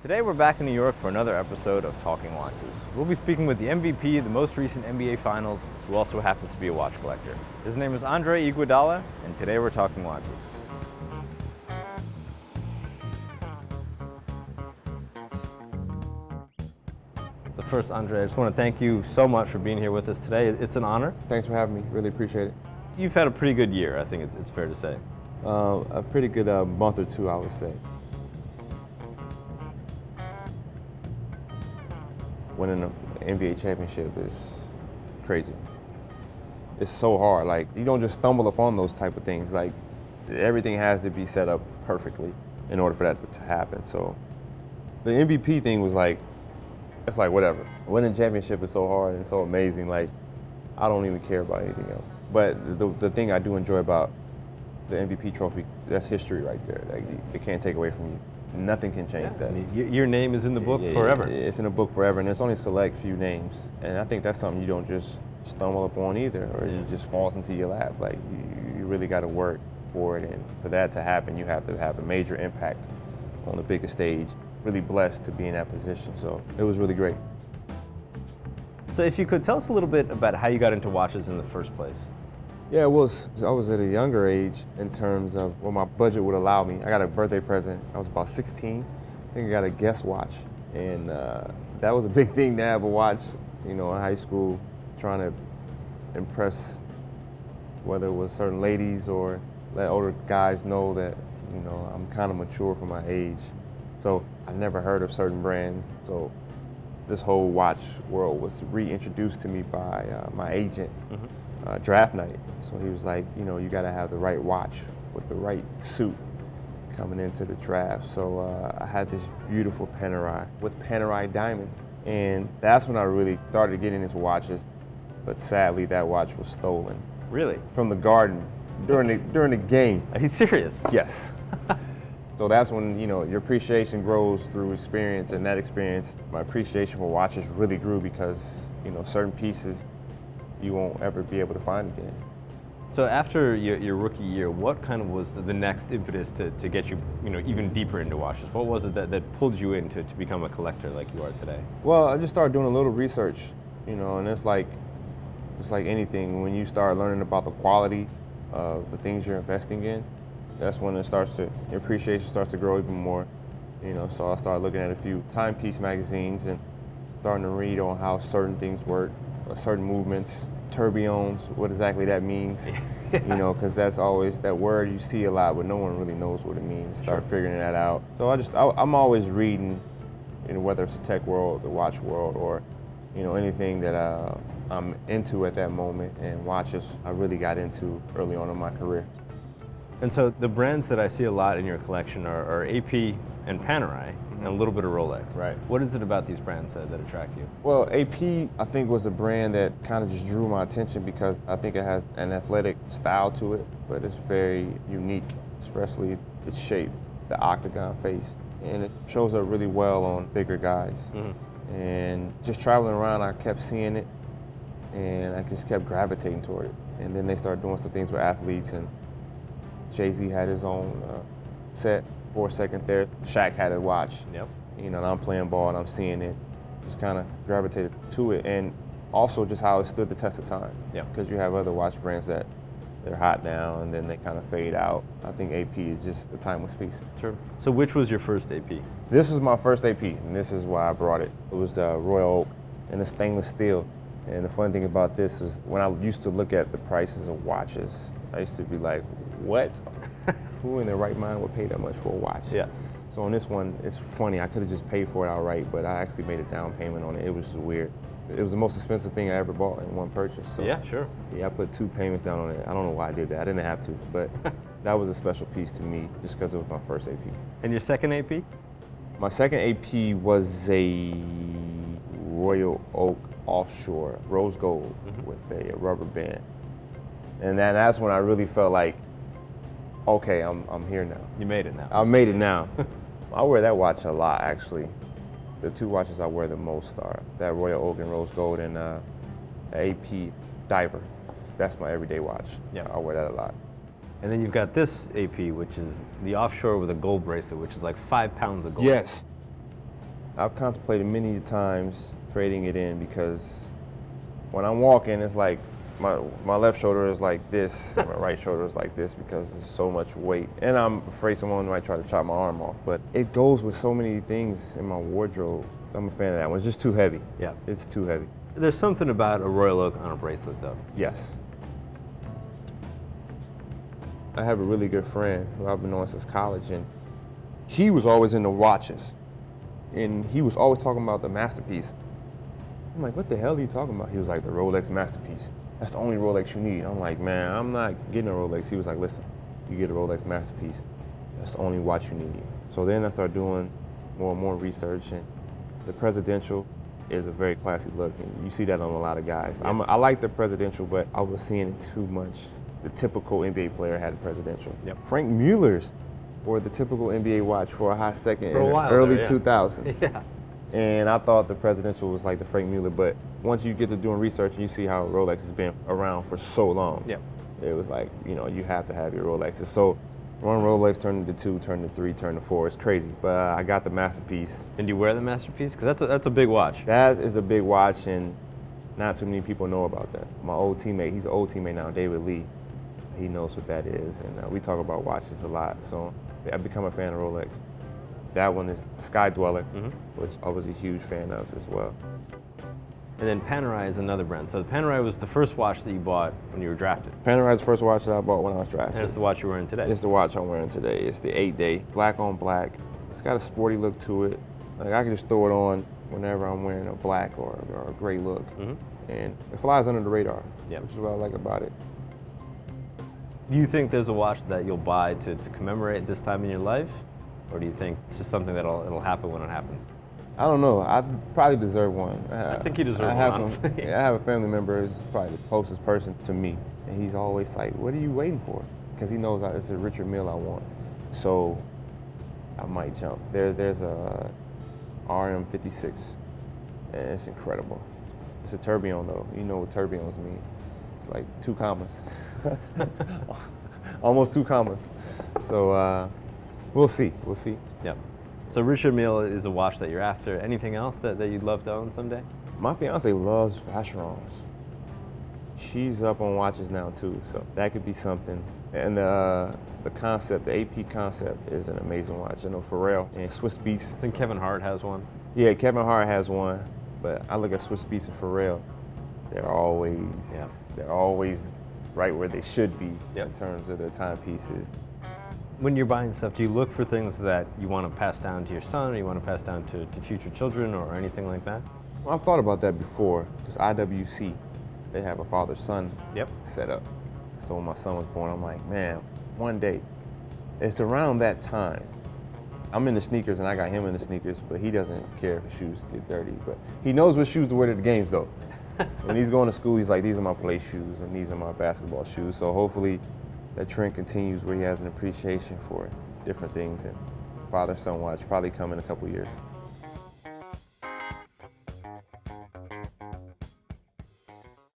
Today we're back in New York for another episode of Talking Watches. We'll be speaking with the MVP of the most recent NBA Finals, who also happens to be a watch collector. His name is Andre Iguodala, and today we're talking watches. So first, Andre, I just want to thank you so much for being here with us today. It's an honor. Thanks for having me. Really appreciate it. You've had a pretty good year, I think it's fair to say. A pretty good month or two, I would say. Winning an NBA championship is crazy. It's so hard. Like, you don't just stumble upon those type of things. Like, everything has to be set up perfectly in order for that to happen. So the MVP thing was like, it's like whatever. Winning a championship is so hard and so amazing. Like, I don't even care about anything else. But the thing I do enjoy about the MVP trophy, that's history right there. Like, it can't take away from you. Nothing can change that. I mean, your name is in the book forever. It's in the book forever, and there's only a select few names. And I think that's something you don't just stumble upon either, or it just falls into your lap. Like, you really got to work for it, and for that to happen, you have to have a major impact on the biggest stage. Really blessed to be in that position, so it was really great. So if you could tell us a little bit about how you got into watches in the first place. Yeah, I was at a younger age in terms of what my budget would allow me. I got a birthday present. I was about 16. I think I got a Guess watch, and that was a big thing to have a watch. You know, in high school, trying to impress whether it was certain ladies or let older guys know that, you know, I'm kind of mature for my age. So I never heard of certain brands. So this whole watch world was reintroduced to me by my agent, draft night. So he was like, you know, you got to have the right watch with the right suit coming into the draft. So I had this beautiful Panerai with Panerai diamonds. And that's when I really started getting into watches. But sadly, that watch was stolen. Really? From the garden during the game. Are you serious? Yes. So that's when, you know, your appreciation grows through experience, and that experience, my appreciation for watches really grew because, you know, certain pieces you won't ever be able to find again. So after your rookie year, what kind of was the next impetus to get you, you know, even deeper into watches? What was it that pulled you in to become a collector like you are today? Well, I just started doing a little research, you know, and it's like anything. When you start learning about the quality of the things you're investing in, that's when your appreciation starts to grow even more. You know, so I started looking at a few timepiece magazines and starting to read on how certain things work, certain movements, tourbillons, what exactly that means. You know, because that's always that word you see a lot, but no one really knows what it means. Start figuring that out. So I'm always reading, you know, whether it's the tech world, the watch world, or, you know, anything that I'm into at that moment. And watches I really got into early on in my career. And so the brands that I see a lot in your collection are AP and Panerai, and a little bit of Rolex. Right. What is it about these brands that attract you? Well, AP, I think, was a brand that kind of just drew my attention because I think it has an athletic style to it, but it's very unique, especially its shape, the octagon face. And it shows up really well on bigger guys. And just traveling around, I kept seeing it, and I just kept gravitating toward it. And then they started doing some things with athletes, and Jay-Z had his own set for a second there. Shaq had a watch. Yep. You know, and I'm playing ball and I'm seeing it. Just kind of gravitated to it, and also just how it stood the test of time. Yeah. Because you have other watch brands that they're hot now and then they kind of fade out. I think AP is just the timeless piece. Sure. So which was your first AP? This was my first AP, and this is why I brought it. It was the Royal Oak, and it's stainless steel. And the funny thing about this is when I used to look at the prices of watches, I used to be like, what? Who in their right mind would pay that much for a watch? Yeah. So on this one, it's funny, I could have just paid for it outright, but I actually made a down payment on it. It was just weird. It was the most expensive thing I ever bought in one purchase. So Yeah, sure. yeah, I put 2 payments down on it. I don't know why I did that. I didn't have to, but that was a special piece to me just because it was my first AP. And your second AP? My second AP was a Royal Oak offshore rose gold with a rubber band. And that's when I really felt like, okay, I'm here now. You made it now. I made it now. I wear that watch a lot, actually. The 2 watches I wear the most are that Royal Oak and Rose Gold and the AP Diver. That's my everyday watch. Yeah. I wear that a lot. And then you've got this AP, which is the offshore with a gold bracelet, which is like 5 pounds of gold. Yes. I've contemplated many times trading it in because when I'm walking, it's like my left shoulder is like this, and my right shoulder is like this because there's so much weight. And I'm afraid someone might try to chop my arm off. But it goes with so many things in my wardrobe. I'm a fan of that one. It's just too heavy. Yeah. It's too heavy. There's something about a Royal Oak on a bracelet, though. Yes. I have a really good friend who I've been knowing since college, and he was always into watches. And he was always talking about the masterpiece. I'm like, what the hell are you talking about? He was like, the Rolex masterpiece. That's the only Rolex you need. I'm like, man, I'm not getting a Rolex. He was like, listen, you get a Rolex masterpiece. That's the only watch you need. So then I started doing more and more research, and the presidential is a very classy look. And you see that on a lot of guys. Yeah. I like the presidential, but I was seeing it too much. The typical NBA player had a presidential. Yep. Frank Mueller's wore the typical NBA watch for a hot second For a in the while early there, yeah. 2000s. Yeah. And I thought the presidential was like the Frank Mueller, but once you get to doing research and you see how Rolex has been around for so long, Yep. it was like, you know, you have to have your Rolexes. So one Rolex turned into 2, turned into 3, turned to 4. It's crazy, but I got the masterpiece. And do you wear the masterpiece? Because that's a big watch. That is a big watch, and not too many people know about that. My old teammate, he's an old teammate now, David Lee. He knows what that is, and we talk about watches a lot. So I've become a fan of Rolex. That one is Sky Dweller, which I was a huge fan of as well. And then Panerai is another brand. So the Panerai was the first watch that you bought when you were drafted. Panerai's the first watch that I bought when I was drafted. And it's the watch you're wearing today. It's the watch I'm wearing today. It's the 8-day, black on black. It's got a sporty look to it. Like I can just throw it on whenever I'm wearing a black or a gray look. And it flies under the radar, Yep. which is what I like about it. Do you think there's a watch that you'll buy to commemorate this time in your life? Or do you think it's just something it'll happen when it happens? I don't know. I probably deserve one. I think you deserve I have one, some- honestly. I have a family member who's probably the closest person to me, and he's always like, "What are you waiting for?" Because he knows it's a Richard Mille I want. So I might jump. There's a RM56, and it's incredible. It's a tourbillon though. You know what tourbillons mean? It's like 2 commas, almost 2 commas. So we'll see. We'll see. Yep. So Richard Mille is a watch that you're after. Anything else that you'd love to own someday? My fiance loves Vacherons. She's up on watches now too, so that could be something. And the concept, the AP concept, is an amazing watch. I know Pharrell and Swiss Beats. I think Kevin Hart has one. Yeah, Kevin Hart has one, but I look at Swiss Beats and Pharrell. They're always right where they should be in terms of their timepieces. When you're buying stuff, do you look for things that you want to pass down to your son, or you want to pass down to future children, or anything like that? Well, I've thought about that before. Because IWC, they have a father-son set up. So when my son was born, I'm like, man, one day, it's around that time. I'm in the sneakers, and I got him in the sneakers, but he doesn't care if his shoes get dirty. But he knows what shoes to wear to the games, though. When he's going to school, he's like, these are my play shoes, and these are my basketball shoes. So hopefully, that trend continues where he has an appreciation for different things, and father-son watch probably come in a couple years.